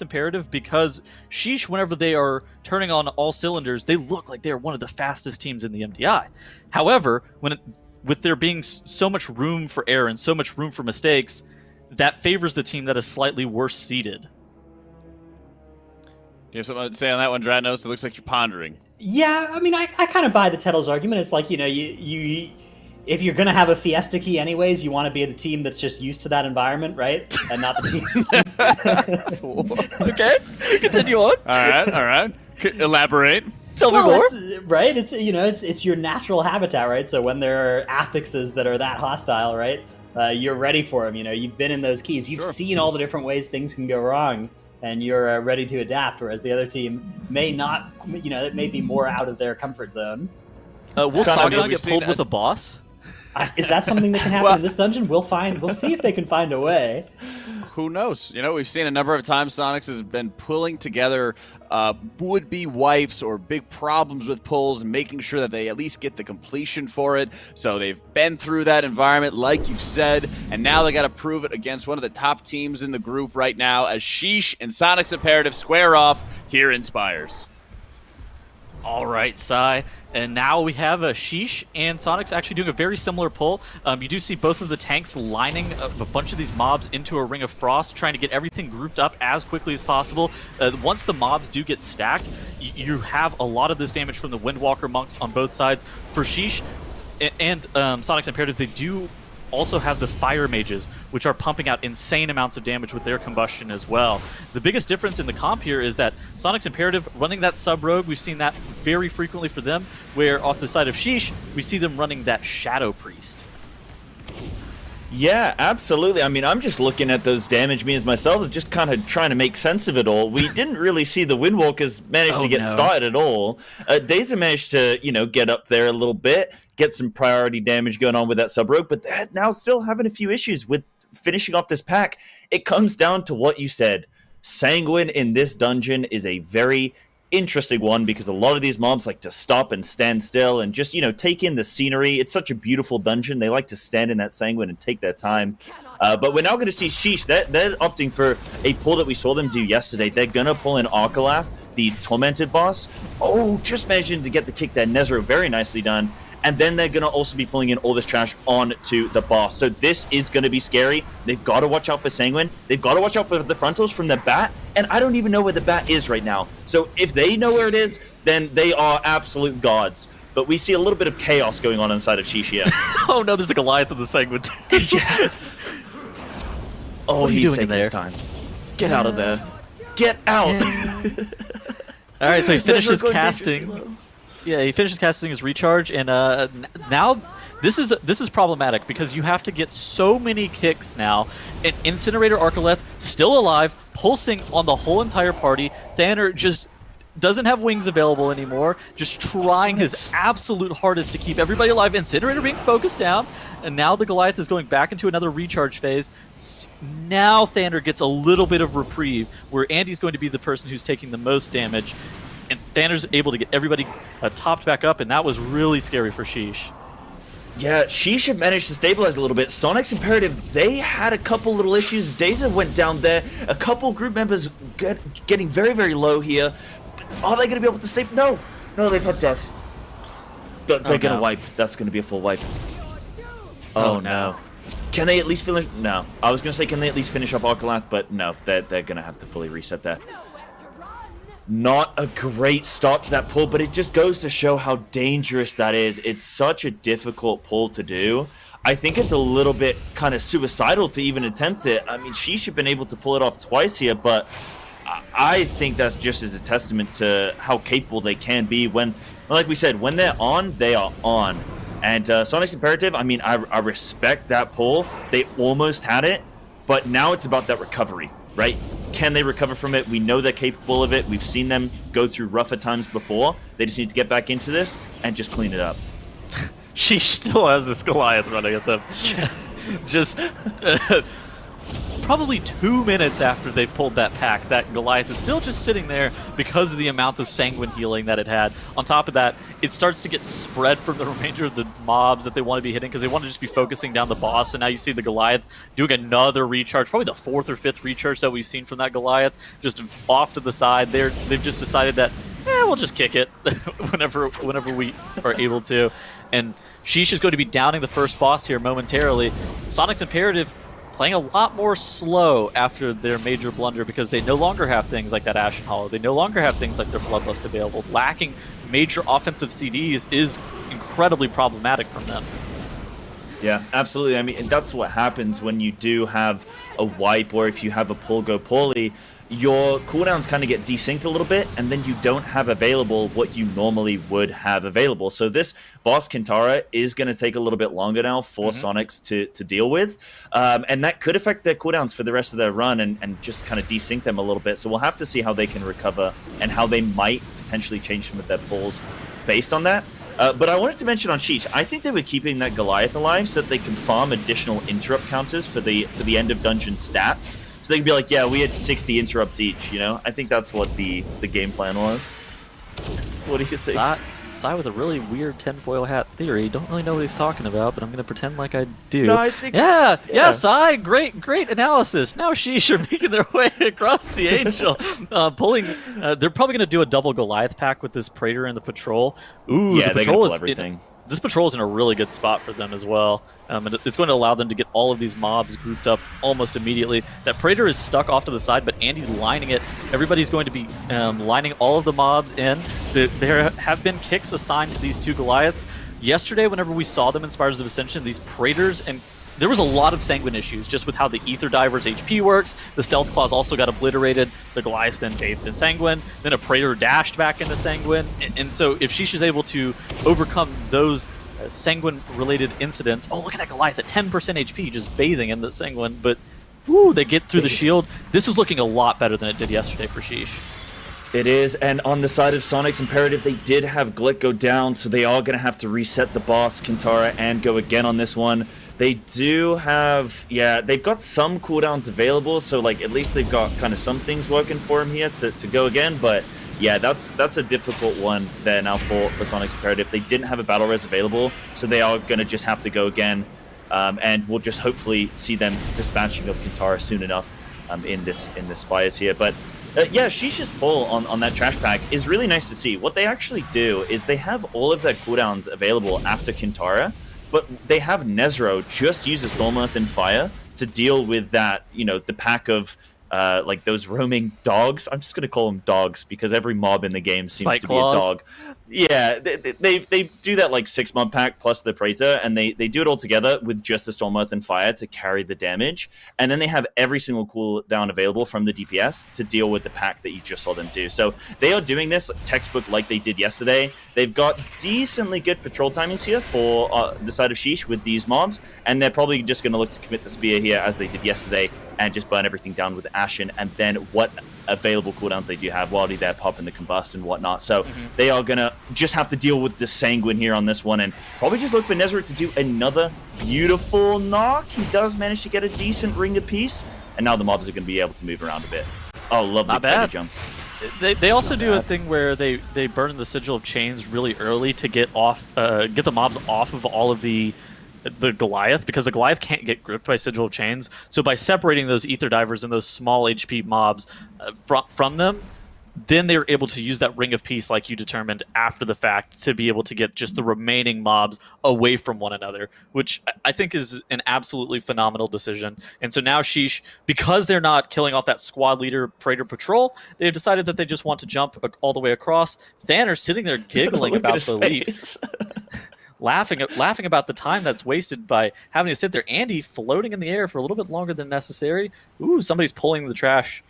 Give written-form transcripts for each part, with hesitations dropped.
Imperative because Sheesh, whenever they are turning on all cylinders, they look like they're one of the fastest teams in the MDI. However, with there being so much room for error and so much room for mistakes, that favors the team that is slightly worse seeded. You have something to say on that one, Dratnos? It looks like you're pondering. Yeah, I mean, I kind of buy the Tettles argument. It's like, you know, you if you're going to have a Fiesta key anyways, you want to be the team that's just used to that environment, right? And not the team. Okay, continue on. All right. Elaborate. Tell me more. Right? It's, you know, it's your natural habitat, right? So when there are affixes that are that hostile, right, you're ready for them. You know, you've been in those keys. You've seen all the different ways things can go wrong, and you're ready to adapt, whereas the other team may not, you know, it may be more out of their comfort zone. Will Soniqs get pulled with a boss? Is that something that can happen in this dungeon? We'll see if they can find a way. Who knows? You know, we've seen a number of times Soniqs has been pulling together would-be wipes or big problems with pulls and making sure that they at least get the completion for it. So they've been through that environment, like you said, and now they got to prove it against one of the top teams in the group right now as Sheesh and Soniqs Imperative square off here in Spires. All right, Sai. And now we have a Sheesh and Soniqs actually doing a very similar pull. You do see both of the tanks lining a bunch of these mobs into a ring of frost, trying to get everything grouped up as quickly as possible. Once the mobs do get stacked, you have a lot of this damage from the Windwalker monks on both sides. For Sheesh and Soniqs Imperative, they do also have the fire mages, which are pumping out insane amounts of damage with their combustion as well. The biggest difference in the comp here is that Soniqs Imperative running that sub-rogue, we've seen that very frequently for them, where off the side of Sheesh, we see them running that Shadow Priest. Yeah, absolutely. I mean, I'm just looking at those damage meters myself, just kind of trying to make sense of it all. We didn't really see the Windwalkers manage to get started at all. Daza managed to, you know, get up there a little bit, get some priority damage going on with that sub-rogue, but they're now still having a few issues with finishing off this pack. It comes down to what you said. Sanguine in this dungeon is a very interesting one because a lot of these mobs like to stop and stand still and just, you know, take in the scenery. It's such a beautiful dungeon. They like to stand in that Sanguine and take their time. But we're now going to see Sheesh. They're opting for a pull that we saw them do yesterday. They're going to pull in Arcalath, the Tormented boss. Oh, just managing to get the kick there. Nezro, very nicely done. And then they're going to also be pulling in all this trash onto the boss. So this is going to be scary. They've got to watch out for Sanguine. They've got to watch out for the frontals from the bat. And I don't even know where the bat is right now. So if they know where it is, then they are absolute gods. But we see a little bit of chaos going on inside of Sheesh here. Oh no, there's a Goliath in the Sanguine. Yeah. Oh, he's taking his time. Get out of there. Get out. All right, so he finishes casting. Yeah, he finishes casting his recharge, and now this is problematic because you have to get so many kicks now. An Incinerator Arcaleth still alive, pulsing on the whole entire party. Thanner just doesn't have wings available anymore, just trying his absolute hardest to keep everybody alive. Incinerator being focused down, and now the Goliath is going back into another recharge phase. Now Thanner gets a little bit of reprieve, where Andy's going to be the person who's taking the most damage. And Thanner's able to get everybody topped back up, and that was really scary for Sheesh. Yeah, Sheesh have managed to stabilize a little bit. Soniqs Imperative, they had a couple little issues. Daza went down there. A couple group members getting very, very low here. Are they going to be able to save? No, they've had deaths. They're going to wipe. That's going to be a full wipe. Oh, no. Can they at least finish? No. I was going to say, can they at least finish off Arcalath? But no, they're going to have to fully reset there. Not a great start to that pull, but it just goes to show how dangerous that is. It's such a difficult pull to do. I think it's a little bit kind of suicidal to even attempt it. I mean, Sheesh have been able to pull it off twice here, but I think that's just as a testament to how capable they can be when, like we said, when they're on, they are on. And Soniqs Imperative, I mean, I respect that pull. They almost had it, but now it's about that recovery, right? Can they recover from it? We know they're capable of it. We've seen them go through rougher times before. They just need to get back into this and just clean it up. She still has this Goliath running at them. Just probably 2 minutes after they pulled that pack, that Goliath is still just sitting there because of the amount of Sanguine healing that it had. On top of that, it starts to get spread from the remainder of the mobs that they want to be hitting because they want to just be focusing down the boss. And now you see the Goliath doing another recharge, probably the 4th or 5th recharge that we've seen from that Goliath, just off to the side. They've just decided that, we'll just kick it whenever we are able to. And Sheesh is going to be downing the first boss here momentarily. Soniqs Imperative playing a lot more slow after their major blunder because they no longer have things like that Ashen Hollow. They no longer have things like their Bloodlust available. Lacking major offensive CDs is incredibly problematic from them. Yeah, absolutely. I mean, and that's what happens when you do have a wipe, or if you have a pull go poorly, your cooldowns kind of get desynced a little bit, and then you don't have available what you normally would have available. So this boss Kintara is going to take a little bit longer now for Soniqs to deal with, and that could affect their cooldowns for the rest of their run and just kind of desync them a little bit. So we'll have to see how they can recover and how they might potentially change some of their pulls based on that. But I wanted to mention on Sheesh, I think they were keeping that Goliath alive so that they can farm additional interrupt counters for the end of dungeon stats. So they can be like, yeah, we had 60 interrupts each, you know? I think that's what the game plan was. What do you think? Sai with a really weird tinfoil hat theory. Don't really know what he's talking about, but I'm going to pretend like I do. No, I think... Yeah, Sai, great analysis. Now Sheesh are making their way across the Angel. Pulling, they're probably going to do a double Goliath pack with this Praetor and the Patrol. Ooh, yeah, the Patrol is everything. This Patrol is in a really good spot for them as well. And it's going to allow them to get all of these mobs grouped up almost immediately. That Praetor is stuck off to the side, but Andy's lining it. Everybody's going to be lining all of the mobs in. There have been kicks assigned to these two Goliaths. Yesterday, whenever we saw them in Spires of Ascension, these Praetors, and there was a lot of Sanguine issues just with how the Ether Diver's HP works. The Stealth Claws also got obliterated. The Goliaths then bathed in Sanguine. Then a Praetor dashed back into Sanguine. And so if Sheesh is able to overcome those Sanguine-related incidents... Oh, look at that Goliath at 10% HP just bathing in the Sanguine. But, woo, they get through the shield. This is looking a lot better than it did yesterday for Sheesh. It is, and on the side of Soniqs Imperative, they did have Glick go down, so they are going to have to reset the boss, Kintara, and go again on this one. They do have, they've got some cooldowns available, so like at least they've got kind of some things working for him here to go again, but yeah, that's a difficult one there now for Soniqs Imperative. They didn't have a battle res available, so they are going to just have to go again, and we'll just hopefully see them dispatching of Kintara soon enough in this Spires here, but yeah, Sheesh's pull on that trash pack is really nice to see. What they actually do is they have all of their cooldowns available after Kintara, but they have Nezro just use a Storm Earth and Fire to deal with that, you know, the pack of like those roaming dogs. I'm just going to call them dogs because every mob in the game seems Spike to claws. be a dog. Yeah, they do that like 6 mob pack plus the Praetor, and they do it all together with just a Storm Earth and Fire to carry the damage. And then they have every single cooldown available from the DPS to deal with the pack that you just saw them do. So they are doing this textbook like they did yesterday. They've got decently good patrol timings here for the side of Sheesh with these mobs, and they're probably just going to look to commit the spear here as they did yesterday and just burn everything down with Ashen, and then what available cooldowns they do have, Wildy there, Pop, and the Combust and whatnot. So they are going to just have to deal with the Sanguine here on this one, and probably just look for Nezro to do another beautiful knock. He does manage to get a decent ring apiece, and now the mobs are going to be able to move around a bit. Oh, lovely Not bad. jumps. They also do a thing where they burn the Sigil of Chains really early to get the mobs off of all of the Goliath, because the Goliath can't get gripped by Sigil of Chains. So by separating those Ether Divers and those small HP mobs from them, then they were able to use that Ring of Peace like you determined after the fact to be able to get just the remaining mobs away from one another, which I think is an absolutely phenomenal decision. And so now Sheesh, because they're not killing off that squad leader Praetor Patrol, they've decided that they just want to jump all the way across. Thanor's sitting there giggling about the leap. Laughing about the time that's wasted by having to sit there. Andy floating in the air for a little bit longer than necessary. Ooh, somebody's pulling the trash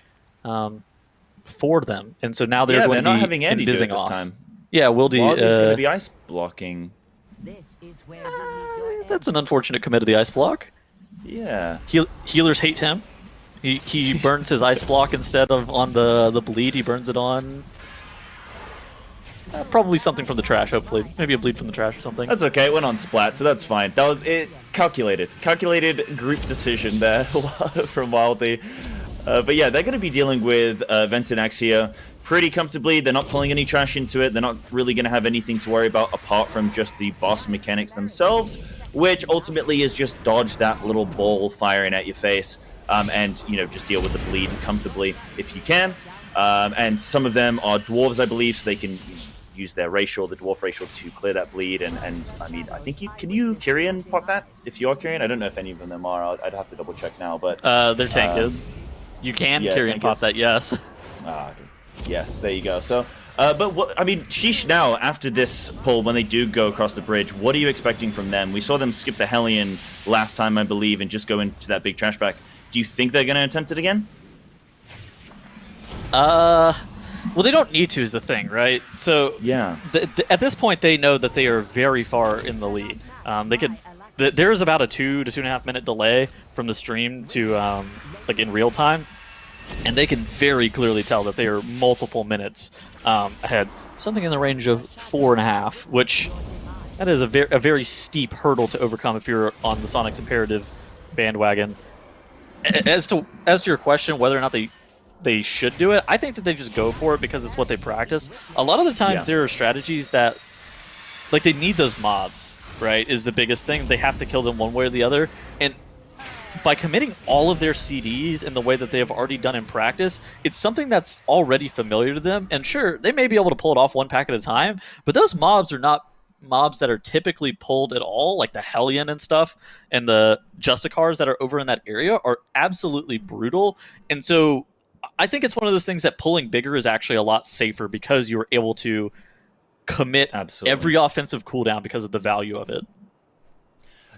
for them, and so now they're going not to be having Andy do it this off. time. Yeah, Wildy. Wildy's going to be ice blocking. This is where you meet your That's an unfortunate commit of the ice block. Yeah. Healers hate him. He burns his ice block instead of on the bleed. He burns it on. Probably something from the trash, hopefully. Maybe a bleed from the trash or something. That's okay. It went on splat, so that's fine. That was it. Calculated group decision there from Wildly. But yeah, they're going to be dealing with Ventinax here pretty comfortably. They're not pulling any trash into it. They're not really going to have anything to worry about apart from just the boss mechanics themselves, which ultimately is just dodge that little ball firing at your face, and just deal with the bleed comfortably if you can. And some of them are dwarves, I believe, so they can use their racial, the dwarf racial, to clear that bleed. And I mean, I think can you Kyrian pop that if you're Kyrian? I don't know if any of them are. I'd have to double check now, but their tank is. You can Kyrian pop that, yes. Ah, okay. Yes, there you go. So, but what I mean, Sheesh now after this pull, when they do go across the bridge, what are you expecting from them? We saw them skip the Hellion last time, I believe, and just go into that big trash back. Do you think they're going to attempt it again? Well, they don't need to is the thing, right? So yeah, at this point, they know that they are very far in the lead. They could. There is about a 2 to 2.5 minute delay from the stream to like in real time, and they can very clearly tell that they are multiple minutes ahead. Something in the range of 4.5, which that is a very steep hurdle to overcome if you're on the Soniqs Imperative bandwagon. As to your question, whether or not they should do it, I think that they just go for it because it's what they practice. A lot of the times there are strategies that, like, they need those mobs, right, is the biggest thing. They have to kill them one way or the other. And by committing all of their CDs in the way that they have already done in practice, it's something that's already familiar to them. And sure, they may be able to pull it off one pack at a time, but those mobs are not mobs that are typically pulled at all, like the Hellion and stuff, and the Justicars that are over in that area are absolutely brutal. And so I think it's one of those things that pulling bigger is actually a lot safer because you're able to commit every offensive cooldown because of the value of it.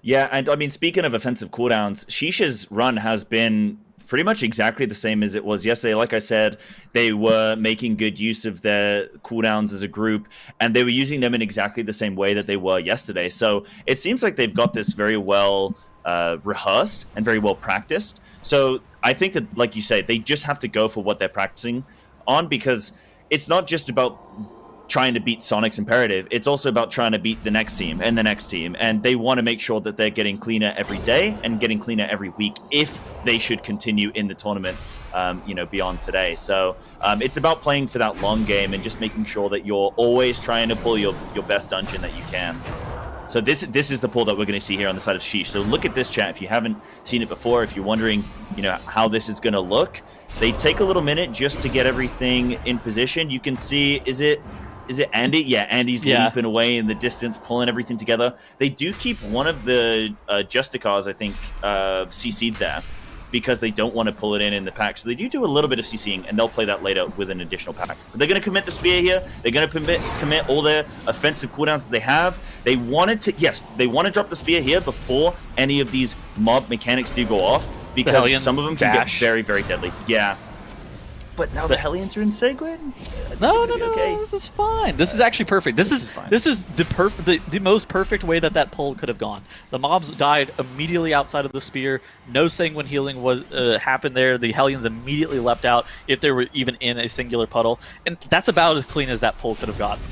Yeah, and I mean, speaking of offensive cooldowns, Sheesh's run has been pretty much exactly the same as it was yesterday. Like I said, they were making good use of their cooldowns as a group, and they were using them in exactly the same way that they were yesterday. So it seems like they've got this very well rehearsed and very well practiced. So I think that, like you say, they just have to go for what they're practicing on, because it's not just about trying to beat Soniqs Imperative, it's also about trying to beat the next team and the next team, and they want to make sure that they're getting cleaner every day and getting cleaner every week if they should continue in the tournament, beyond today. So it's about playing for that long game and just making sure that you're always trying to pull your best dungeon that you can. So this is the pull that we're going to see here on the side of Sheesh. So look at this, chat. If you haven't seen it before, if you're wondering, how this is going to look, they take a little minute just to get everything in position. You can see, is it Andy? Yeah, Andy's leaping away in the distance, pulling everything together. They do keep one of the Justicars, I think, CC'd there, because they don't want to pull it in the pack. So they do a little bit of CCing, and they'll play that later with an additional pack. But they're going to commit the spear here. They're going to commit all their offensive cooldowns that they have. They want to drop the spear here before any of these mob mechanics do go off, because some of them can get very, very deadly. Yeah. But now the Hellions are in Seguin? No, this is fine. This is actually perfect. This is the most perfect way that pull could have gone. The mobs died immediately outside of the spear. No sanguine healing was happened there. The Hellions immediately leapt out if they were even in a singular puddle. And that's about as clean as that pull could have gotten.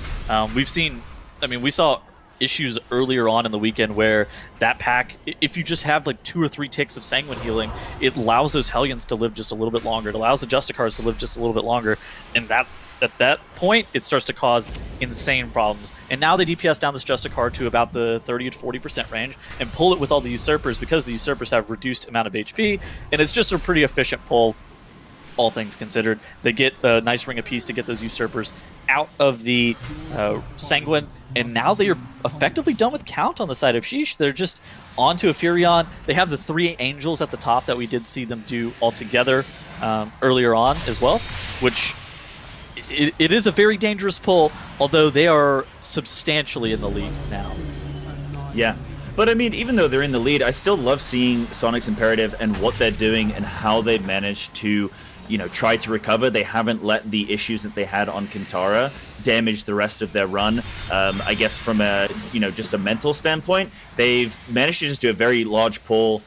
We saw issues earlier on in the weekend where that pack, if you just have like 2 or 3 ticks of sanguine healing, it allows those Hellions to live just a little bit longer. It allows the Justicars to live just a little bit longer, and at that point it starts to cause insane problems. And now they DPS down this Justicar to about the 30 to 40% range and pull it with all the Usurpers, because the Usurpers have reduced amount of HP, and it's just a pretty efficient pull, all things considered. They get a nice ring apiece to get those Usurpers out of the Sanguine, and now they are effectively done with count on the side of Sheesh. They're just onto a Furion. They have the 3 Angels at the top that we did see them do all together earlier on as well, which it is a very dangerous pull, although they are substantially in the lead now. Yeah. But I mean, even though they're in the lead, I still love seeing Soniqs Imperative and what they're doing and how they managed to try to recover. They haven't let the issues that they had on Kintara damage the rest of their run. I guess from a, just a mental standpoint, they've managed to just do a very large pull,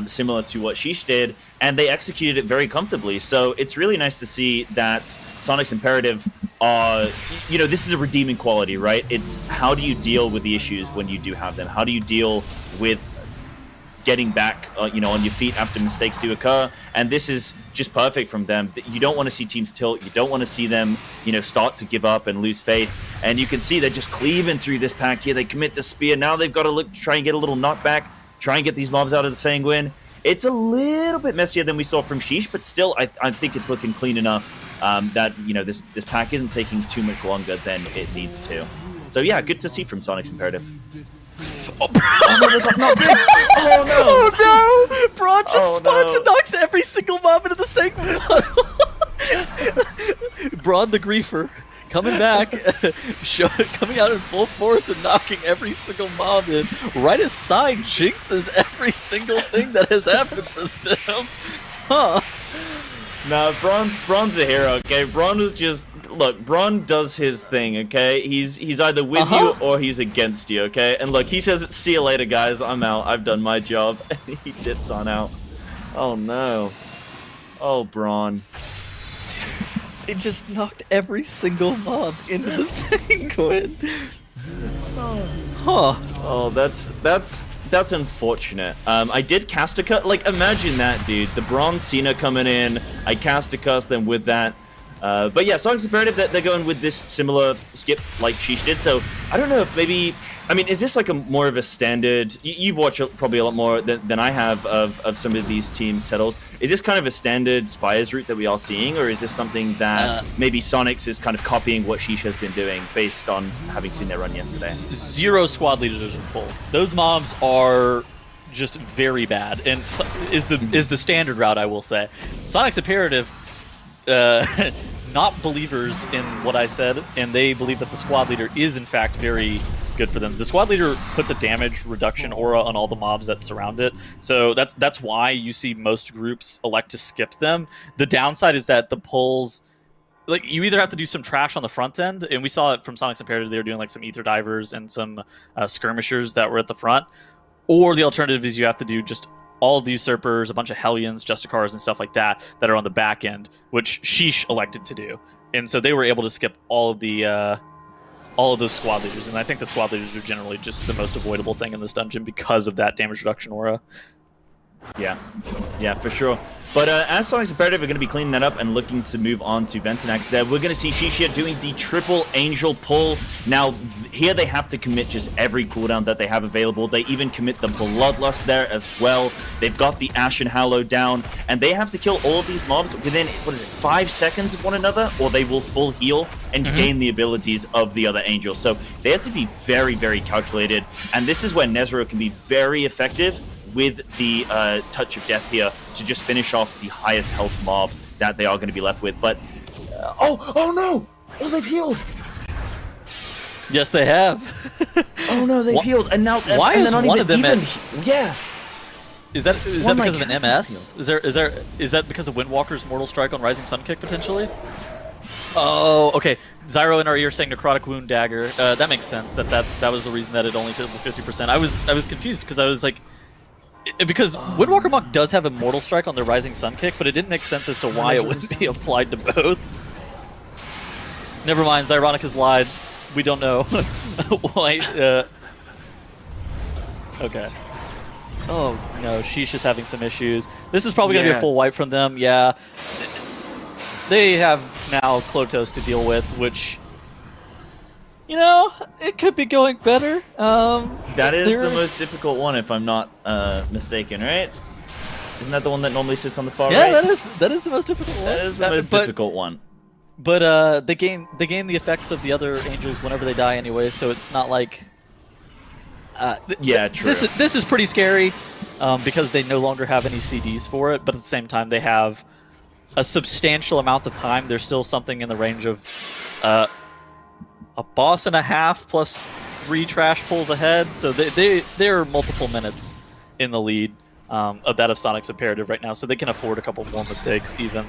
similar to what Sheesh did, and they executed it very comfortably. So it's really nice to see that Soniqs Imperative are, you know, this is a redeeming quality, right? It's how do you deal with the issues when you do have them? How do you deal with getting back, you know, on your feet after mistakes do occur? And this is just perfect from them. You don't want to see teams tilt. You don't want to see them, you know, start to give up and lose faith. And you can see they're just cleaving through this pack here. They commit the spear. Now they've got to try and get a little knockback, try and get these mobs out of the Sanguine. It's a little bit messier than we saw from Sheesh, but still, I think it's looking clean enough that, you know, this pack isn't taking too much longer than it needs to. So yeah, good to see from Soniqs Imperative. Oh, no, they got knocked in. Oh no! Oh no! Braun just spawns no. and knocks every single mob into the segment. Braun the griefer coming back, coming out in full force and knocking every single mob in. Right as Sign jinxes every single thing that has happened for them. Huh? Nah, Braun's a hero. Okay, Braun was just. Look, Braun does his thing, okay? He's either with you or he's against you, okay? And look, he says, see you later, guys. I'm out. I've done my job. And he dips on out. Oh, no. Oh, Braun. It just knocked every single mob into the Sanguine. Huh. Oh, that's unfortunate. I did cast a cut. Like, imagine that, dude. The Braun Cena coming in. I cast a cuss, then with that. But yeah, Soniqs Imperative, they're going with this similar skip like Sheesh did. So I don't know if maybe, I mean, is this like a more of a standard? You've watched probably a lot more than I have of some of these team settles. Is this kind of a standard Spires route that we are seeing, or is this something that maybe Soniqs is kind of copying what Sheesh has been doing based on having seen their run yesterday? 0 squad leaders in pull. Those mobs are just very bad, and is the standard route, I will say. Soniqs Imperative. Not believers in what I said, and they believe that the squad leader is in fact very good for them. The squad leader puts a damage reduction aura on all the mobs that surround it, so that's why you see most groups elect to skip them. The downside is that the pulls, like, you either have to do some trash on the front end, and we saw it from Soniqs Imperative, they were doing like some ether divers and some skirmishers that were at the front, or the alternative is you have to do just all of the usurpers, a bunch of Hellions, Justicars, and stuff like that are on the back end, which Sheesh elected to do, and so they were able to skip all of those squad leaders. And I think the squad leaders are generally just the most avoidable thing in this dungeon because of that damage reduction aura. Yeah, for sure. But as Soniqs Imperative are going to be cleaning that up and looking to move on to Ventanax there, we're going to see Sheesh doing the triple angel pull. Now, here they have to commit just every cooldown that they have available. They even commit the Bloodlust there as well. They've got the Ashen Hallow down, and they have to kill all of these mobs within, 5 seconds of one another, or they will full heal and gain the abilities of the other angels. So they have to be very, very calculated, and this is where Nezro can be very effective with the Touch of Death here to just finish off the highest health mob that they are going to be left with. But, oh no! Oh, they've healed! Yes, they have. Oh no, they've healed, and now why and is not one even, of them even, at... Yeah. Is that because of an half MS? Is that because of Windwalker's Mortal Strike on Rising Sun Kick potentially? Oh, okay. Zyro in our ear saying Necrotic Wound Dagger. That makes sense. That was the reason that it only killed the 50%. I was confused because I was like, because Windwalker Monk does have a Mortal Strike on their Rising Sun Kick, but it didn't make sense as to why it would be applied to both. Never mind, Zyronic has lied. We don't know why. Okay. Oh no, Sheesh is having some issues. This is probably going to be a full wipe from them. Yeah. They have now Klotos to deal with, which, you know, it could be going better. That is the most difficult one, if I'm not mistaken, right? Isn't that the one that normally sits on the far right? Yeah, that is the most difficult one. That is the most difficult one. But they gain the effects of the other angels whenever they die anyway, so it's not like. Yeah, true. This is pretty scary because they no longer have any CDs for it, but at the same time they have a substantial amount of time. There's still something in the range of a boss and a half plus 3 trash pulls ahead, so they're multiple minutes in the lead of that of Soniqs Imperative right now, so they can afford a couple more mistakes even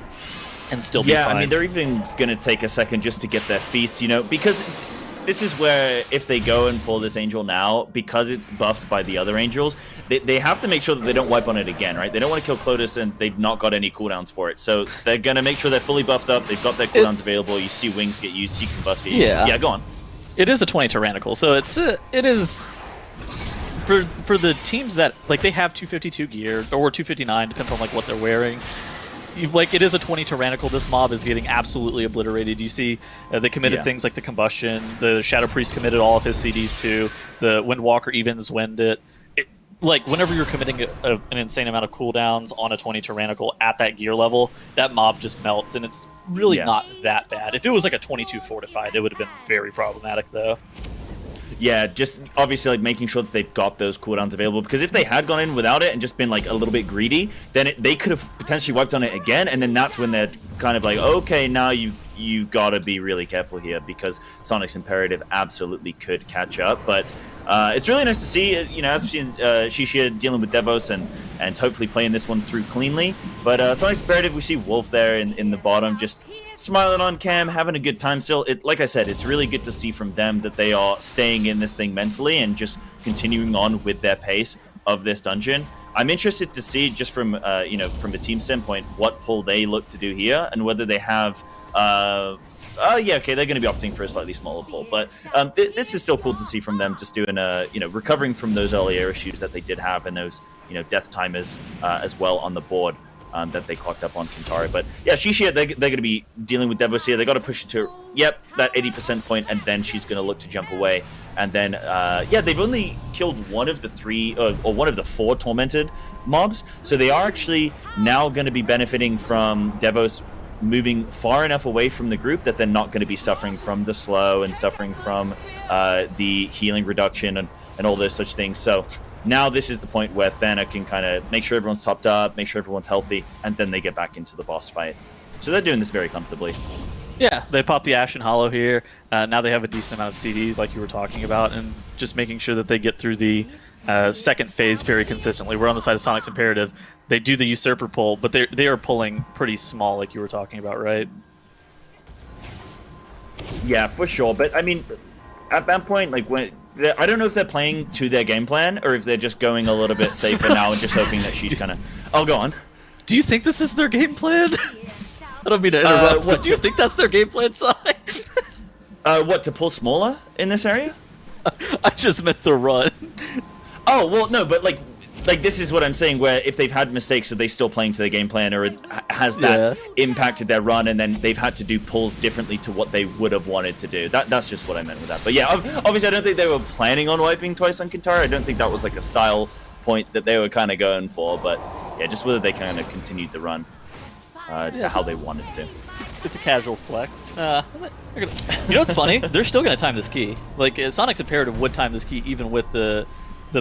and still be fine. I mean, they're even going to take a second just to get their feast, you know, because this is where if they go and pull this angel now, because it's buffed by the other angels, they have to make sure that they don't wipe on it again, right? They don't want to kill Clotus and they've not got any cooldowns for it. So they're going to make sure they're fully buffed up. They've got their cooldowns available. You see wings get used, you can combust get used. Yeah, go on. It is a 20 tyrannical, so it is for the teams that like they have 252 gear or 259, depends on like what they're wearing. Like it is a 20 tyrannical. This mob is getting absolutely obliterated. You see, they committed things like the combustion. The Shadow Priest committed all of his CDs too. The Windwalker evens wind it. Like whenever you're committing an insane amount of cooldowns on a 20 tyrannical at that gear level, that mob just melts, and it's really not that bad. If it was like a 22 fortified, it would have been very problematic though. Yeah, just obviously like making sure that they've got those cooldowns available, because if they had gone in without it and just been like a little bit greedy, then they could have potentially wiped on it again, and then that's when they're kind of like, okay, now you gotta be really careful here, because Soniqs Imperative absolutely could catch up. But it's really nice to see, you know, as we've seen Sheeesh dealing with Devos and hopefully playing this one through cleanly. But Soniqs Imperative, we see Wolf there in the bottom, just smiling on cam, having a good time still. Like I said, it's really good to see from them that they are staying in this thing mentally and just continuing on with their pace of this dungeon. I'm interested to see, just from from a team standpoint, what pull they look to do here, and whether they have they're going to be opting for a slightly smaller pull, but this is still cool to see from them, just doing recovering from those earlier issues that they did have, and those death timers as well on the board that they clocked up on Kintari. But yeah, Sheeesh, they're going to be dealing with Devos here. They got to push it to that 80% point, and then she's going to look to jump away. And then they've only killed one of the three or one of the four tormented mobs, so they are actually now going to be benefiting from Devos moving far enough away from the group that they're not going to be suffering from the slow and suffering from the healing reduction and all those such things. So now this is the point where Thana can kind of make sure everyone's topped up, make sure everyone's healthy, and then they get back into the boss fight. So they're doing this very comfortably. Yeah, they pop the Ashen Hollow here. Now they have a decent amount of CDs, like you were talking about, and just making sure that they get through the second phase very consistently. We're on the side of Soniqs Imperative. They do the Usurper pull, but they are pulling pretty small, like you were talking about, right? Yeah, for sure. But I mean, at that point, like I don't know if they're playing to their game plan or if they're just going a little bit safer now and just hoping that she's kind of. I'll go on. Do you think this is their game plan? I don't mean to interrupt, but do you think that's their game plan, side? What, to pull smaller in this area? I just meant the run. Oh, well, no, but like this is what I'm saying, where if they've had mistakes, are they still playing to their game plan, or has that impacted their run, and then they've had to do pulls differently to what they would have wanted to do? That's just what I meant with that. But yeah, obviously I don't think they were planning on wiping twice on Kintara. I don't think that was like a style point that they were kind of going for, but yeah, just whether they kind of continued the run to how they wanted to. It's a casual flex. You know what's funny? They're still going to time this key. Like, Soniqs Imperative would time this key even with the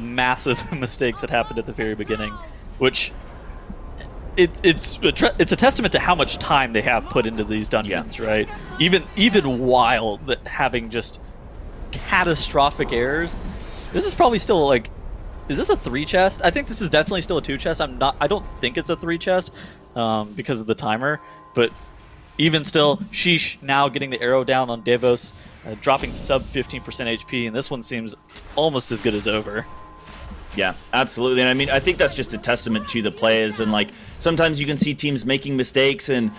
massive mistakes that happened at the very beginning, which it's a testament to how much time they have put into these dungeons, right? Even while having just catastrophic errors. This is probably still like, is this a 3 chest? I think this is definitely still a 2 chest. I don't think it's a 3 chest because of the timer, but even still, Sheeesh now getting the arrow down on Devos, dropping sub 15% HP, and this one seems almost as good as over. Yeah, absolutely. And I mean, I think that's just a testament to the players. And like, sometimes you can see teams making mistakes, and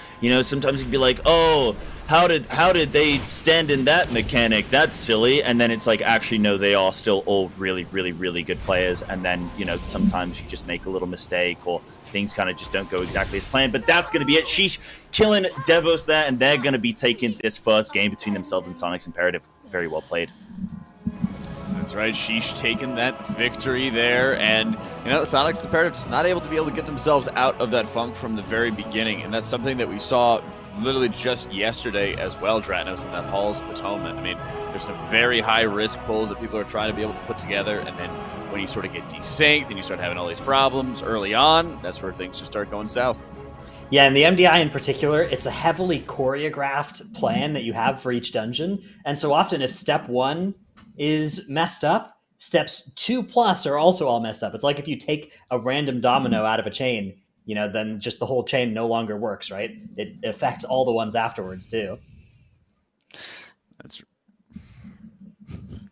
sometimes you can be like, oh, how did they stand in that mechanic? That's silly. And then it's like, actually, no, they are still all really, really, really good players. And then sometimes you just make a little mistake, or things kind of just don't go exactly as planned. But that's going to be it. Sheeesh killing Devos there, and they're going to be taking this first game between themselves and Soniqs Imperative. Very well played. That's right, Sheeesh taking that victory there, and Soniqs Imperative just not able to get themselves out of that funk from the very beginning, and that's something that we saw literally just yesterday as well, Dratnos, in that Halls of Atonement. I mean, there's some very high risk pulls that people are trying to be able to put together, and then when you sort of get desynced and you start having all these problems early on, that's where things just start going south. Yeah, and the MDI in particular, it's a heavily choreographed plan that you have for each dungeon, and so often if step 1 is messed up, steps 2+ are also all messed up. It's like if you take a random domino out of a chain, then just the whole chain no longer works, right? It affects all the ones afterwards too.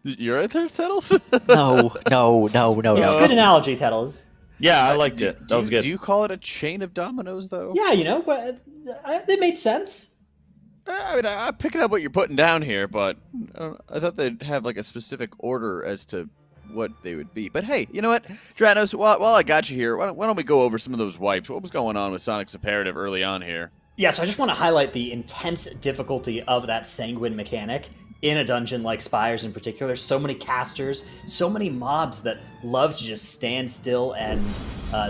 You're right there, Tettles? No. It's a good analogy, Tettles. Yeah, I liked it. That was good. Do you call it a chain of dominoes, though? Yeah, but they made sense. I mean, I'm picking up what you're putting down here, but I thought they'd have like a specific order as to what they would be. But hey, you know what, Dranos, while I got you here, why don't we go over some of those wipes? What was going on with Soniqs Imperative early on here? Yeah, so I just want to highlight the intense difficulty of that Sanguine mechanic in a dungeon like Spires in particular. So many casters, so many mobs that love to just stand still, and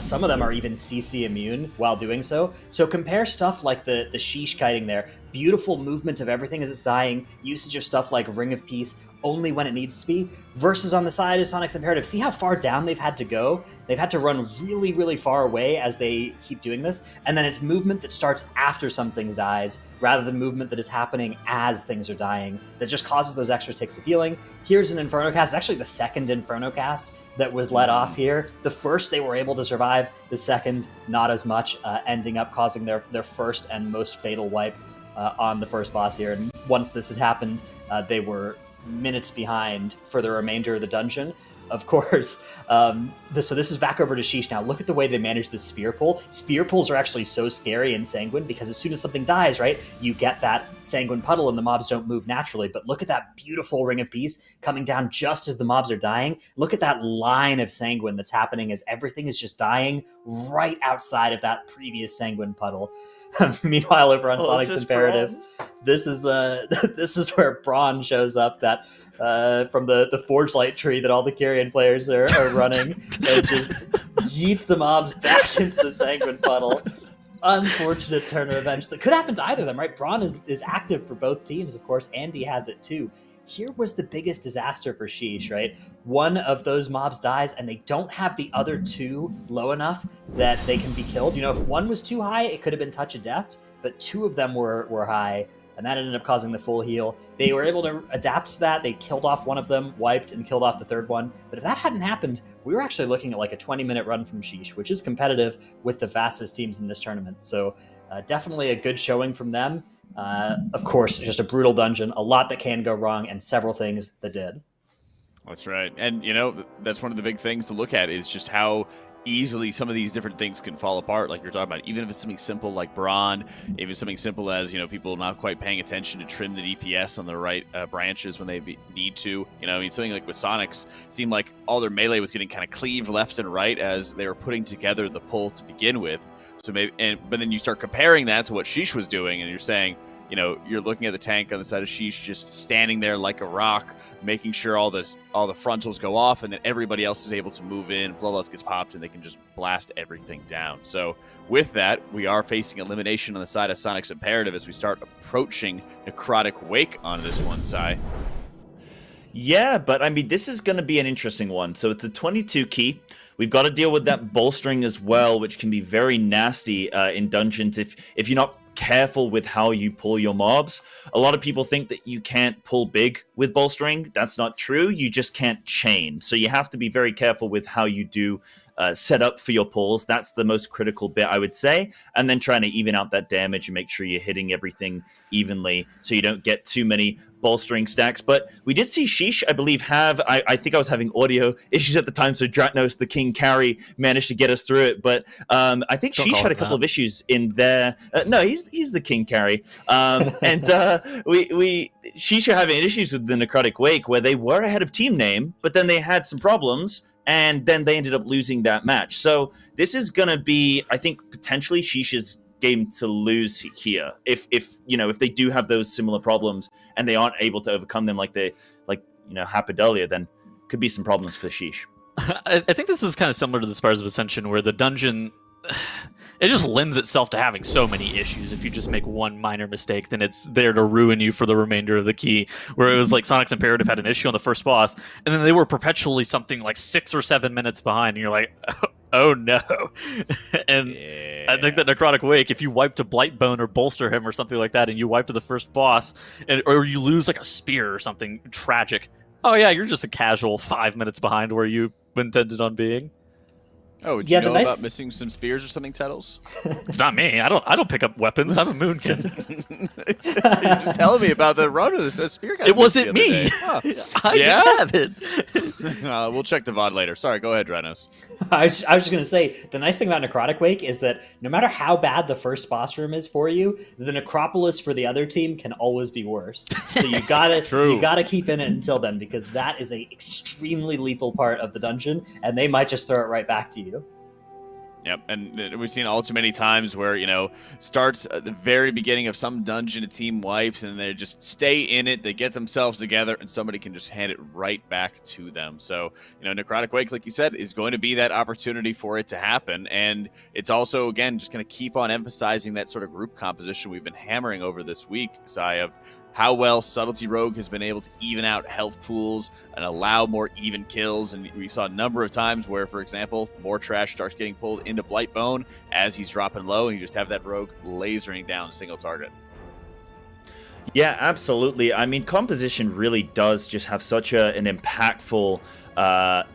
some of them are even CC immune while doing so. So compare stuff like the Sheesh kiting there, beautiful movement of everything as it's dying, usage of stuff like Ring of Peace only when it needs to be, versus on the side of Soniqs Imperative. See how far down they've had to go? They've had to run really, really far away as they keep doing this, and then it's movement that starts after something dies, rather than movement that is happening as things are dying, that just causes those extra ticks of healing. Here's an Inferno cast, actually the second Inferno cast that was let off here. The first they were able to survive, the second not as much, ending up causing their first and most fatal wipe on the first boss here. And once this had happened, they were minutes behind for the remainder of the dungeon. Of course, so this is back over to Sheesh now. Look at the way they manage the spear pull. Spear pulls are actually so scary in Sanguine because as soon as something dies, right, you get that Sanguine puddle and the mobs don't move naturally. But look at that beautiful Ring of Peace coming down just as the mobs are dying. Look at that line of Sanguine that's happening as everything is just dying right outside of that previous Sanguine puddle. Meanwhile, over on Soniqs Imperative, this is where Braun shows up. That from the Forge Light tree that all the Kyrian players are running, and just yeets the mobs back into the Sanguine puddle. Unfortunate turn of events that could happen to either of them, right? Braun is active for both teams, of course. Andy has it too. Here was the biggest disaster for Sheesh, right? One of those mobs dies, and they don't have the other two low enough that they can be killed. If one was too high, it could have been Touch of Death, but two of them were high, and that ended up causing the full heal. They were able to adapt to that. They killed off one of them, wiped, and killed off the third one. But if that hadn't happened, we were actually looking at like a 20-minute run from Sheesh, which is competitive with the fastest teams in this tournament. So definitely a good showing from them. Of course, just a brutal dungeon, a lot that can go wrong, and several things that did. That's right. And, that's one of the big things to look at is just how easily some of these different things can fall apart, like you're talking about. Even if it's something simple like Braun, if it's something simple as, people not quite paying attention to trim the DPS on the right branches when they need to. Something like with Soniqs, seemed like all their melee was getting kind of cleaved left and right as they were putting together the pull to begin with. So but then you start comparing that to what Sheesh was doing, and you're saying, you're looking at the tank on the side of Sheesh just standing there like a rock, making sure all the frontals go off, and then everybody else is able to move in. Bloodlust gets popped, and they can just blast everything down. So with that, we are facing elimination on the side of Soniqs Imperative as we start approaching Necrotic Wake on this one side. Yeah, but I mean, this is going to be an interesting one. So it's a 22 key. We've got to deal with that bolstering as well, which can be very nasty in dungeons if you're not careful with how you pull your mobs. A lot of people think that you can't pull big with bolstering. That's not true. You just can't chain. So you have to be very careful with how you do set up for your pulls. That's the most critical bit, I would say. And then trying to even out that damage and make sure you're hitting everything evenly so you don't get too many bolstering stacks. But we did see Sheesh, I believe, I think I was having audio issues at the time, so Dratnos, the King Carry, managed to get us through it. But I think Sheesh had a couple of issues in there. No, he's the King Carry. And Sheesh are having issues with the Necrotic Wake where they were ahead of team name, but then they had some problems, and then they ended up losing that match. So this is going to be, I think, potentially Sheesh's game to lose here. If they do have those similar problems and they aren't able to overcome them like happened earlier, then could be some problems for Sheesh. I think this is kind of similar to the Spires of Ascension, where the dungeon, it just lends itself to having so many issues. If you just make one minor mistake, then it's there to ruin you for the remainder of the key. Where it was like Soniqs Imperative had an issue on the first boss, and then they were perpetually something like 6 or 7 minutes behind, and you're like, oh no. And yeah. I think that Necrotic Wake, if you wipe to Blightbone or bolster him or something like that, and you wipe to the first boss, or you lose like a spear or something tragic, oh yeah, you're just a casual 5 minutes behind where you intended on being. Oh, would Yeah, you the know nice- about missing some spears or something, Tettles? It's not me. I don't pick up weapons. I'm a moon kid. You're just telling me about the runner that says spear got It missed the wasn't other me. day. Huh. I Yeah? didn't have it. We'll check the VOD later. Sorry, go ahead, Drenos. I was just going to say, the nice thing about Necrotic Wake is that no matter how bad the first boss room is for you, the Necropolis for the other team can always be worse. So you gotta keep in it until then, because that is a extremely lethal part of the dungeon, and they might just throw it right back to you. Yep, and we've seen all too many times where, starts at the very beginning of some dungeon, a team wipes, and they just stay in it, they get themselves together, and somebody can just hand it right back to them. So, Necrotic Wake, like you said, is going to be that opportunity for it to happen, and it's also, again, just going to keep on emphasizing that sort of group composition we've been hammering over this week, Sai, of how well Subtlety Rogue has been able to even out health pools and allow more even kills. And we saw a number of times where, for example, more trash starts getting pulled into Blightbone as he's dropping low, and you just have that Rogue lasering down a single target. Yeah, absolutely. I mean, composition really does just have such an impactful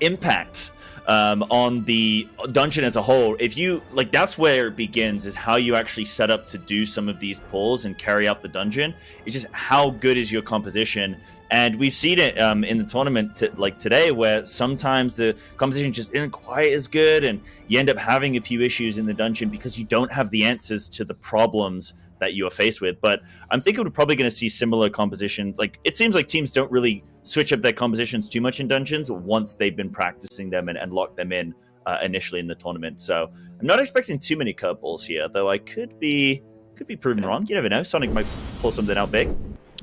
impact on the dungeon as a whole. If you that's where it begins, is how you actually set up to do some of these pulls and carry out the dungeon. It's just how good is your composition. And we've seen it in the tournament today, where sometimes the composition just isn't quite as good, and you end up having a few issues in the dungeon because you don't have the answers to the problems that you are faced with. But I'm thinking we're probably going to see similar compositions. It seems like teams don't really switch up their compositions too much in dungeons once they've been practicing them and locked them in initially in the tournament. So I'm not expecting too many curveballs here, though I could be proven wrong. You never know. Sonic might pull something out big.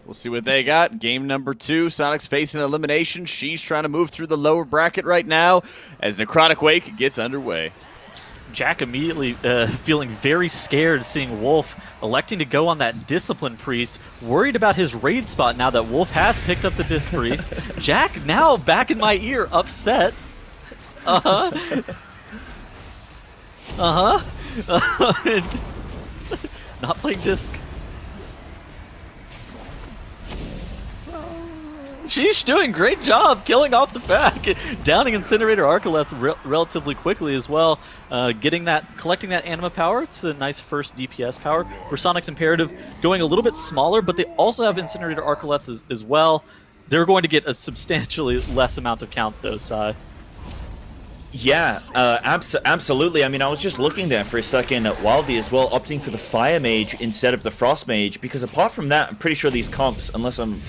We'll see what they got. Game number 2, Sonics facing elimination. Sheesh trying to move through the lower bracket right now as Necrotic Wake gets underway. Jack immediately feeling very scared, seeing Wolf electing to go on that Discipline Priest, worried about his raid spot now that Wolf has picked up the Disc Priest. Jack now back in my ear, upset. Not playing Disc. Sheesh doing great job killing off the back, downing Incinerator Arcoleth relatively quickly as well, collecting that anima power. It's a nice first DPS power. For Sonics Imperative going a little bit smaller, but they also have Incinerator Arcoleth as well. They're going to get a substantially less amount of count though, Sai. Yeah, absolutely. I mean, I was just looking there for a second at Wildy as well, opting for the Fire Mage instead of the Frost Mage, because apart from that, I'm pretty sure these comps, unless I'm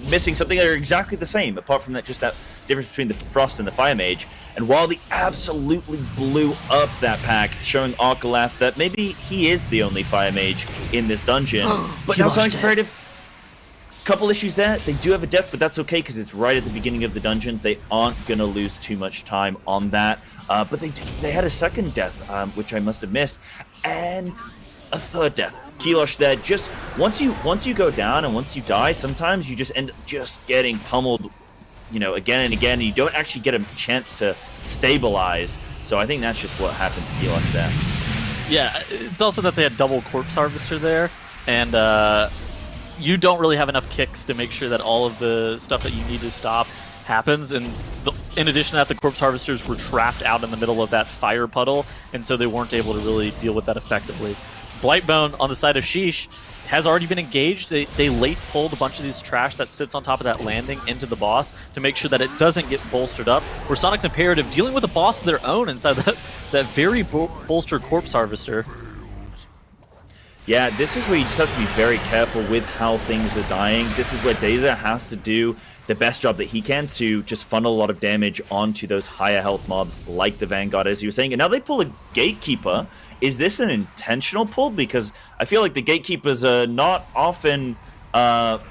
missing something, that are exactly the same, apart from that, just that difference between the Frost and the Fire Mage. And Wildy absolutely blew up that pack, showing Arcoleth that maybe he is the only Fire Mage in this dungeon. But now Sonic's Imperative, couple issues there. They do have a death, but that's okay because it's right at the beginning of the dungeon. They aren't going to lose too much time on that. But they had a second death, which I must have missed, and a third death. Kilosh there, just once you go down and once you die, sometimes you just end up just getting pummeled, again and again, and you don't actually get a chance to stabilize. So I think that's just what happened to Kilosh there. Yeah, it's also that they had double Corpse Harvester there, and you don't really have enough kicks to make sure that all of the stuff that you need to stop happens. And in addition to that, the Corpse Harvesters were trapped out in the middle of that fire puddle, and so they weren't able to really deal with that effectively. Blightbone on the side of Sheesh has already been engaged. They late pulled a bunch of these trash that sits on top of that landing into the boss to make sure that it doesn't get bolstered up. Where Sonic's Imperative dealing with a boss of their own inside that very bolstered Corpse Harvester. Yeah, this is where you just have to be very careful with how things are dying. This is where Deza has to do the best job that he can to just funnel a lot of damage onto those higher health mobs like the Vanguard, as you were saying. And now they pull a Gatekeeper. Is this an intentional pull? Because I feel like the Gatekeepers are not often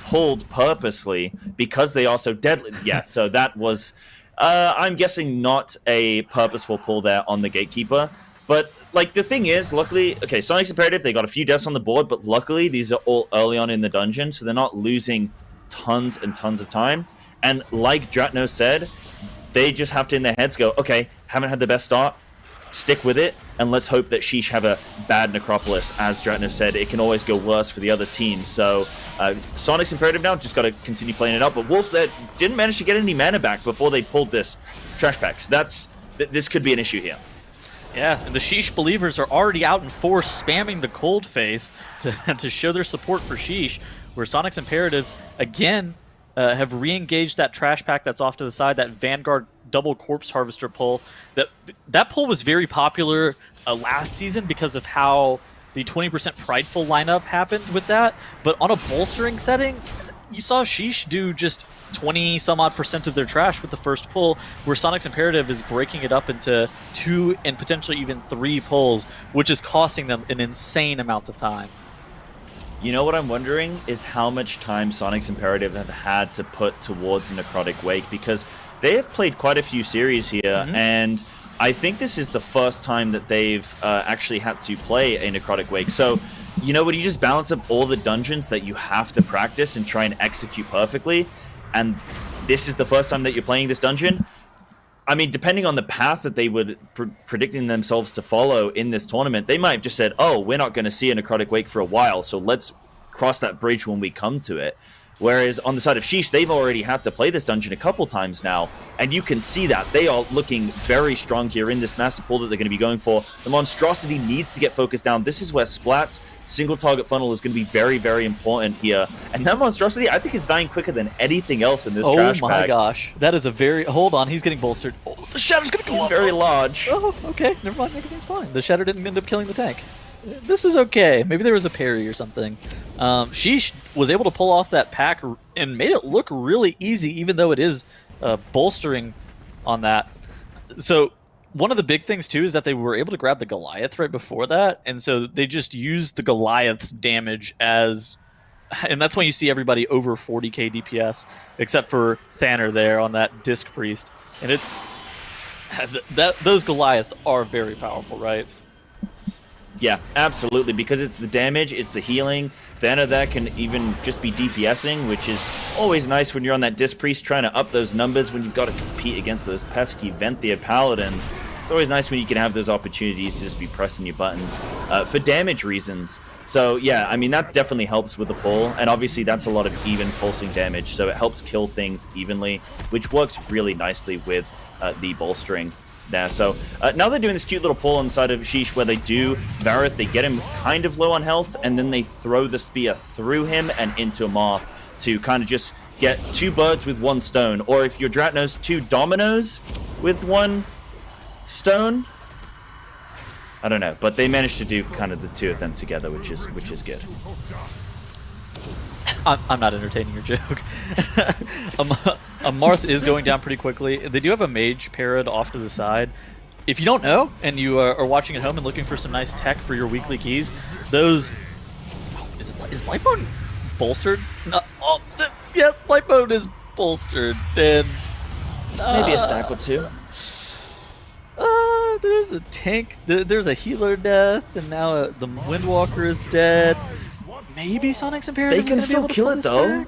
pulled purposely because they are so deadly. Yeah, so that was, I'm guessing, not a purposeful pull there on the Gatekeeper. But the thing is, luckily, okay, Sonic's Imperative, they got a few deaths on the board, but luckily these are all early on in the dungeon, so they're not losing tons and tons of time. And like Dratno said, they just have to in their heads go, okay, haven't had the best start, stick with it, and let's hope that Sheesh have a bad Necropolis. As Dratno said, it can always go worse for the other team. So Sonic's Imperative now just got to continue playing it up. But Wolves there didn't manage to get any mana back before they pulled this trash pack. So that's this could be an issue here. Yeah, and the Sheesh believers are already out in force, spamming the cold face to show their support for Sheesh, where Soniqs Imperative, again, have re-engaged that trash pack that's off to the side, that Vanguard double Corpse Harvester pull. That pull was very popular last season because of how the 20% Prideful lineup happened with that, but on a bolstering setting, you saw Sheesh do just 20-some-odd% of their trash with the first pull, where Soniqs Imperative is breaking it up into 2 and potentially even 3 pulls, which is costing them an insane amount of time. You know what I'm wondering is how much time Soniqs Imperative have had to put towards a Necrotic Wake, because they have played quite a few series here, and I think this is the first time that they've actually had to play a Necrotic Wake. So, you know, when you just balance up all the dungeons that you have to practice and try and execute perfectly, and this is the first time that you're playing this dungeon, I mean, depending on the path that they would predicting themselves to follow in this tournament, they might have just said, oh, we're not going to see a Necrotic Wake for a while, so let's cross that bridge when we come to it. Whereas on the side of Sheesh, they've already had to play this dungeon a couple times now, and you can see that they are looking very strong here in this massive pull that they're going to be going for. The Monstrosity needs to get focused down. This is where Splat's single target funnel is going to be very, very important here. And that Monstrosity, I think, is dying quicker than anything else in this trash pack. Oh my gosh. That is a very... Hold on, he's getting bolstered. Oh, the Shatter's going to go He's up. very large. Oh, okay. Never mind. Everything's fine. The Shatter didn't end up killing the tank. This is okay. Maybe there was a parry or something. Sheesh was able to pull off that pack and made it look really easy, even though it is bolstering on that. So one of the big things, too, is that they were able to grab the Goliath right before that, and so they just used the Goliath's damage as... And that's when you see everybody over 40k DPS, except for Thanner there on that Disc Priest. And it's... Those Goliaths are very powerful, right? Yeah, absolutely, because it's the damage, it's the healing. Thanner that can even just be DPSing, which is always nice when you're on that Disc Priest trying to up those numbers when you've got to compete against those pesky Venthia Paladins. It's always nice when you can have those opportunities to just be pressing your buttons for damage reasons. So yeah, I mean, that definitely helps with the pull, and obviously that's a lot of even pulsing damage, so it helps kill things evenly, which works really nicely with the bolstering there. So now they're doing this cute little pull on the side of Sheesh where they do Varith, they get him kind of low on health, and then they throw the spear through him and into a Moth to kind of just get 2 birds with 1 stone, or if you're Dratnos, 2 dominoes with 1 stone. I don't know, but they managed to do kind of the 2 of them together, which is good. I'm not entertaining your joke. A Marth is going down pretty quickly. They do have a Mage parried off to the side. If you don't know, and you are watching at home and looking for some nice tech for your weekly keys, those... Is Blightbone bolstered? No, yeah, Blightbone is bolstered. And, maybe a stack or 2. There's a tank. There's a healer death, and now the Windwalker is dead. Maybe Soniqs Imperative. They can still kill it though.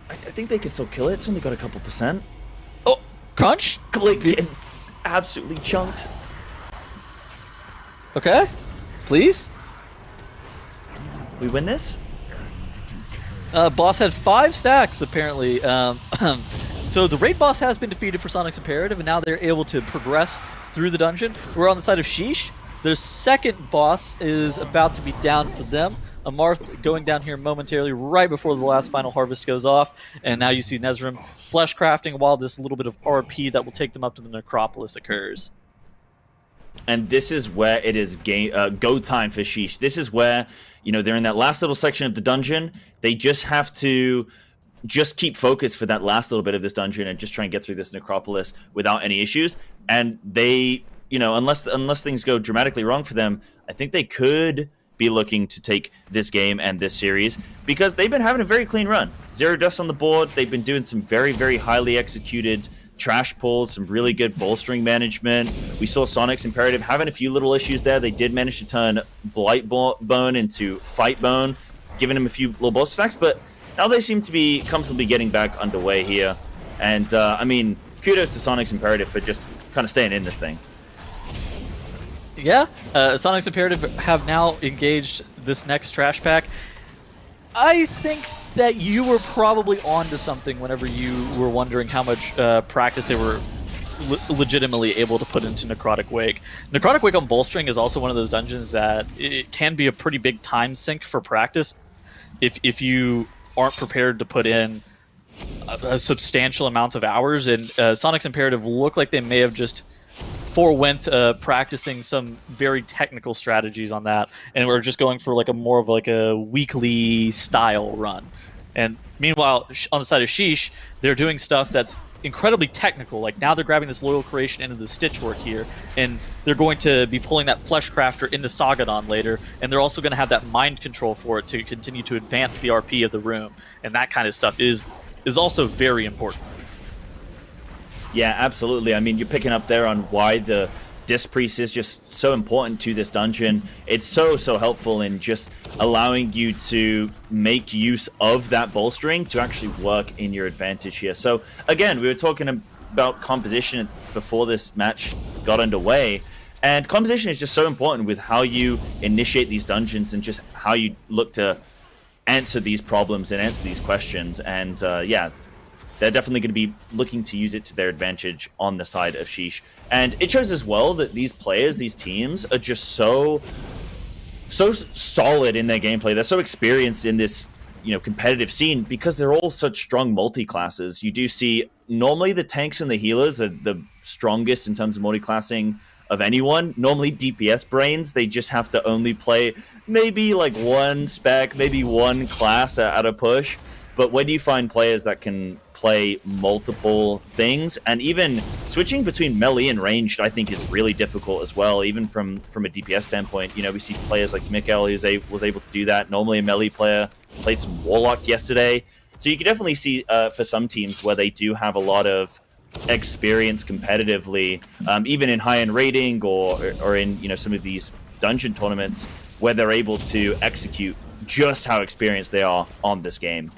I think they can still kill it. It's only got a couple percent. Oh, crunch! Getting absolutely chunked. Okay, please. We win this. Boss had 5 stacks apparently. So the raid boss has been defeated for Soniqs Imperative, and now they're able to progress through the dungeon. We're on the side of Sheesh. Their second boss is about to be down for them. Amarth going down here momentarily right before the last final harvest goes off. And now you see Nezrim flesh crafting while this little bit of RP that will take them up to the Necropolis occurs. And this is where it is go time for Sheesh. This is where, you know, they're in that last little section of the dungeon. They just have to just keep focused for that last little bit of this dungeon and just try and get through this Necropolis without any issues. And they, you know, unless things go dramatically wrong for them, I think they could be looking to take this game and this series because they've been having a very clean run. 0 deaths on the board. They've been doing some very, very highly executed trash pulls, some really good bolstering management. We saw Soniqs Imperative having a few little issues there. They did manage to turn Blightbone into Fightbone, giving him a few little boss stacks, but now they seem to be comfortably getting back underway here. And, I mean, kudos to Soniqs Imperative for just kind of staying in this thing. Yeah, Soniqs Imperative have now engaged this next trash pack. I think that you were probably onto something whenever you were wondering how much practice they were legitimately able to put into Necrotic Wake. Necrotic Wake on Bolstering is also one of those dungeons that it can be a pretty big time sink for practice if you aren't prepared to put in a substantial amount of hours. And Soniqs Imperative look like they may have just forewent practicing some very technical strategies on that, and we're just going for like a more of like a weekly style run. And meanwhile, on the side of Sheesh, they're doing stuff that's incredibly technical. Like now they're grabbing this Loyal Creation into the Stitch work here, and they're going to be pulling that Fleshcrafter into Sagadon later, and they're also going to have that mind control for it to continue to advance the RP of the room, and that kind of stuff is also very important. Yeah, absolutely. I mean, you're picking up there on why the Disc Priest is just so important to this dungeon. It's so helpful in just allowing you to make use of that bolstering to actually work in your advantage here. So again, we were talking about composition before this match got underway, and composition is just so important with how you initiate these dungeons and just how you look to answer these problems and answer these questions. And yeah, they're definitely going to be looking to use it to their advantage on the side of Sheesh. And it shows as well that these players, these teams, are just so solid in their gameplay. They're so experienced in this, competitive scene because they're all such strong multi-classes. You do see normally the tanks and the healers are the strongest in terms of multi-classing of anyone. Normally DPS brains, they just have to only play maybe like one spec, maybe one class at a push. But when you find players that can play multiple things, and even switching between melee and ranged, I think is really difficult as well, even from a DPS standpoint. We see players like Mikkel who was able to do that. Normally a melee player, played some Warlock yesterday. So you can definitely see for some teams where they do have a lot of experience competitively, even in high-end rating or in some of these dungeon tournaments, where they're able to execute just how experienced they are on this game.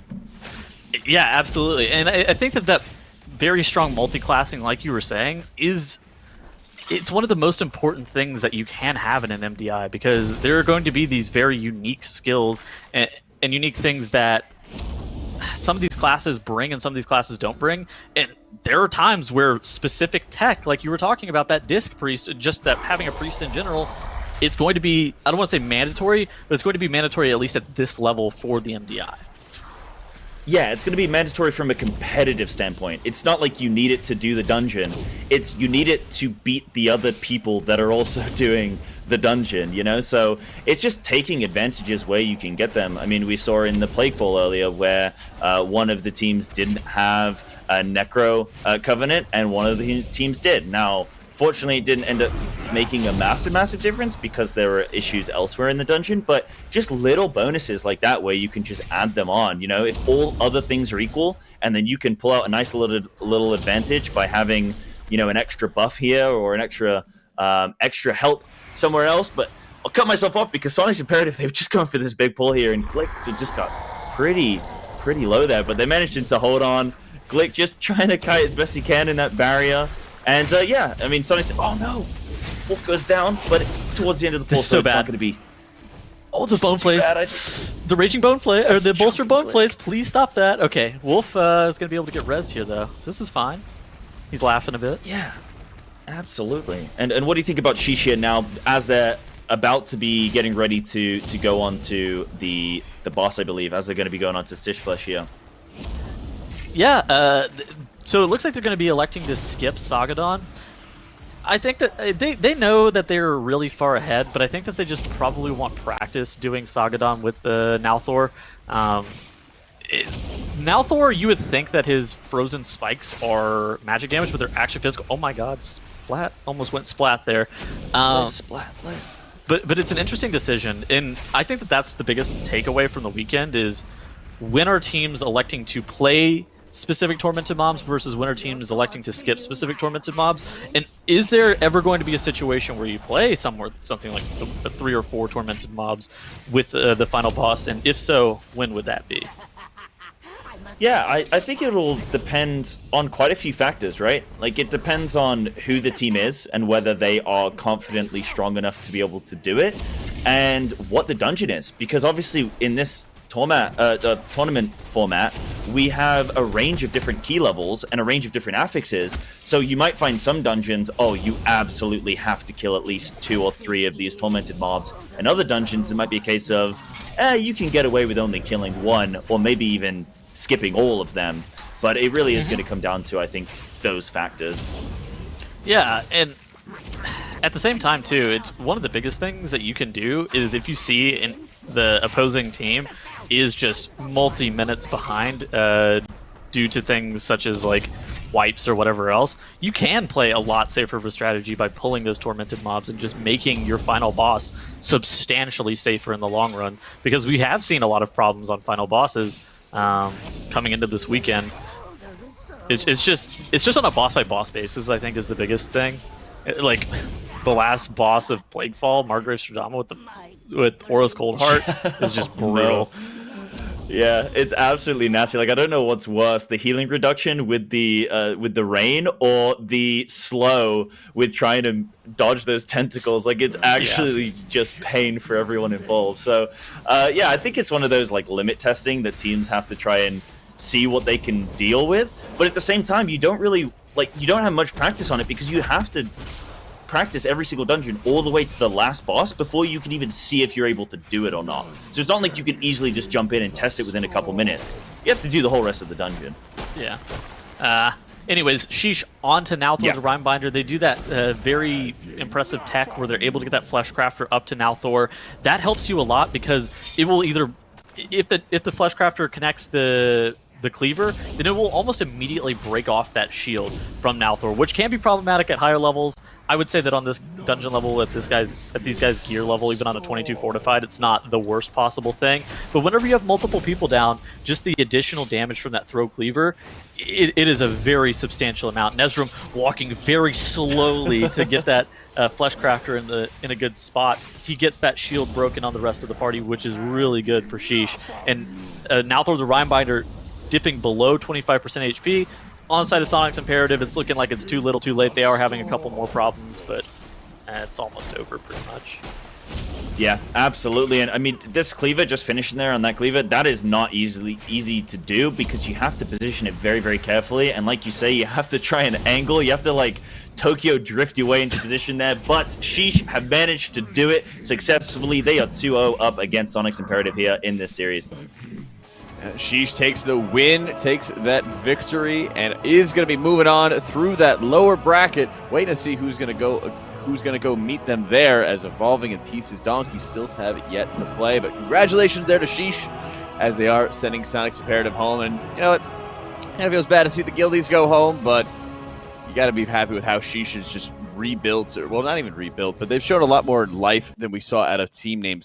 Yeah, absolutely. And I think that very strong multi-classing, like you were saying, it's one of the most important things that you can have in an MDI, because there are going to be these very unique skills and unique things that some of these classes bring and some of these classes don't bring. And there are times where specific tech, like you were talking about, that Disc Priest, just that having a priest in general, it's going to be, I don't want to say mandatory, but it's going to be mandatory at least at this level for the MDI. Yeah, it's going to be mandatory from a competitive standpoint. It's not like you need it to do the dungeon. It's you need it to beat the other people that are also doing the dungeon, So it's just taking advantages where you can get them. I mean, we saw in the Plaguefall earlier where one of the teams didn't have a Necro Covenant and one of the teams did. Now, fortunately, it didn't end up making a massive difference because there were issues elsewhere in the dungeon, but just little bonuses like that where you can just add them on. If all other things are equal, and then you can pull out a nice little advantage by having, an extra buff here or an extra help somewhere else. But I'll cut myself off because Soniqs Imperative, they were just going for this big pull here, and Glick just got pretty low there, but they managed to hold on. Glick just trying to kite as best he can in that barrier. And yeah, I mean, Soniqs, oh no, Wolf goes down, but towards the end of the pull, so it's not going to be. Oh, the bone plays. The raging bone play, or the bolster bone plays. Please stop that. Okay, Wolf is going to be able to get rezzed here though, so this is fine. He's laughing a bit. Yeah, absolutely. And what do you think about Sheesh here now, as they're about to be getting ready to go on to the boss, I believe, as they're going to be going on to Stitch Flesh here? Yeah. So it looks like they're going to be electing to skip Sagadon. I think that they know that they're really far ahead, but I think that they just probably want practice doing Sagadon with the Nalthor. Nalthor, you would think that his frozen spikes are magic damage, but they're actually physical. Oh my god, splat. Almost went splat there. Splat. But it's an interesting decision, and I think that that's the biggest takeaway from the weekend is when are teams electing to play specific tormented mobs versus when are teams electing to skip specific tormented mobs, and is there ever going to be a situation where you play something like 3 or 4 tormented mobs with the final boss, and if so, when would that be? Yeah, I think it'll depend on quite a few factors, right? Like, it depends on who the team is and whether they are confidently strong enough to be able to do it, and what the dungeon is, because obviously in this tournament format, we have a range of different key levels and a range of different affixes. So you might find some dungeons, oh, you absolutely have to kill at least 2 or 3 of these tormented mobs. And other dungeons, it might be a case of, you can get away with only killing 1, or maybe even skipping all of them. But it really is going to come down to, I think, those factors. Yeah, and at the same time, too, it's one of the biggest things that you can do is if you see in the opposing team is just multi-minutes behind due to things such as, like, wipes or whatever else, you can play a lot safer of a strategy by pulling those tormented mobs and just making your final boss substantially safer in the long run. Because we have seen a lot of problems on final bosses coming into this weekend. It's just on a boss-by-boss basis, I think, is the biggest thing. Like, the last boss of Plaguefall, Margrave Stradamus with Aura's Cold Heart, is just brutal. Yeah, it's absolutely nasty. Like, I don't know what's worse, the healing reduction with the rain, or the slow with trying to dodge those tentacles. Like, it's actually just pain for everyone involved. So, yeah, I think it's one of those, like, limit testing that teams have to try and see what they can deal with. But at the same time, you don't really, like, you don't have much practice on it, because you have to practice every single dungeon all the way to the last boss before you can even see if you're able to do it or not. So it's not like you can easily just jump in and test it within a couple minutes. You have to do the whole rest of the dungeon. Yeah. Anyways, Sheesh, on to Nalthor the Rhinebinder. They do that very impressive tech where they're able to get that Fleshcrafter up to Nalthor. That helps you a lot because it will either, if the Fleshcrafter connects the cleaver, then it will almost immediately break off that shield from Nalthor, which can be problematic at higher levels. I would say that on this dungeon level, at these guys' gear level, even on a 22 fortified, it's not the worst possible thing. But whenever you have multiple people down, just the additional damage from that throw cleaver, it is a very substantial amount. Nezrum walking very slowly to get that Fleshcrafter in a good spot. He gets that shield broken on the rest of the party, which is really good for Sheesh. And Nalthor the Rhinebinder dipping below 25% HP. On the side of Soniqs Imperative, it's looking like it's too little too late. They are having a couple more problems, but it's almost over pretty much. Yeah, absolutely. And I mean, this cleaver, just finishing there on that cleaver, that is not easy to do, because you have to position it very, very carefully. And like you say, you have to try and angle. You have to, like, Tokyo drift your way into position there. But Sheesh have managed to do it successfully. They are 2-0 up against Soniqs Imperative here in this series. Sheesh takes the win, takes that victory, and is going to be moving on through that lower bracket. Waiting to see who's going to go meet them there, as Evolving and Pieces Donkey still have yet to play. But congratulations there to Sheesh, as they are sending Soniqs Imperative home. And you know what? Kind of feels bad to see the Guildies go home, but you got to be happy with how Sheesh is just rebuilt, or well, not even rebuilt, but they've shown a lot more life than we saw out of team names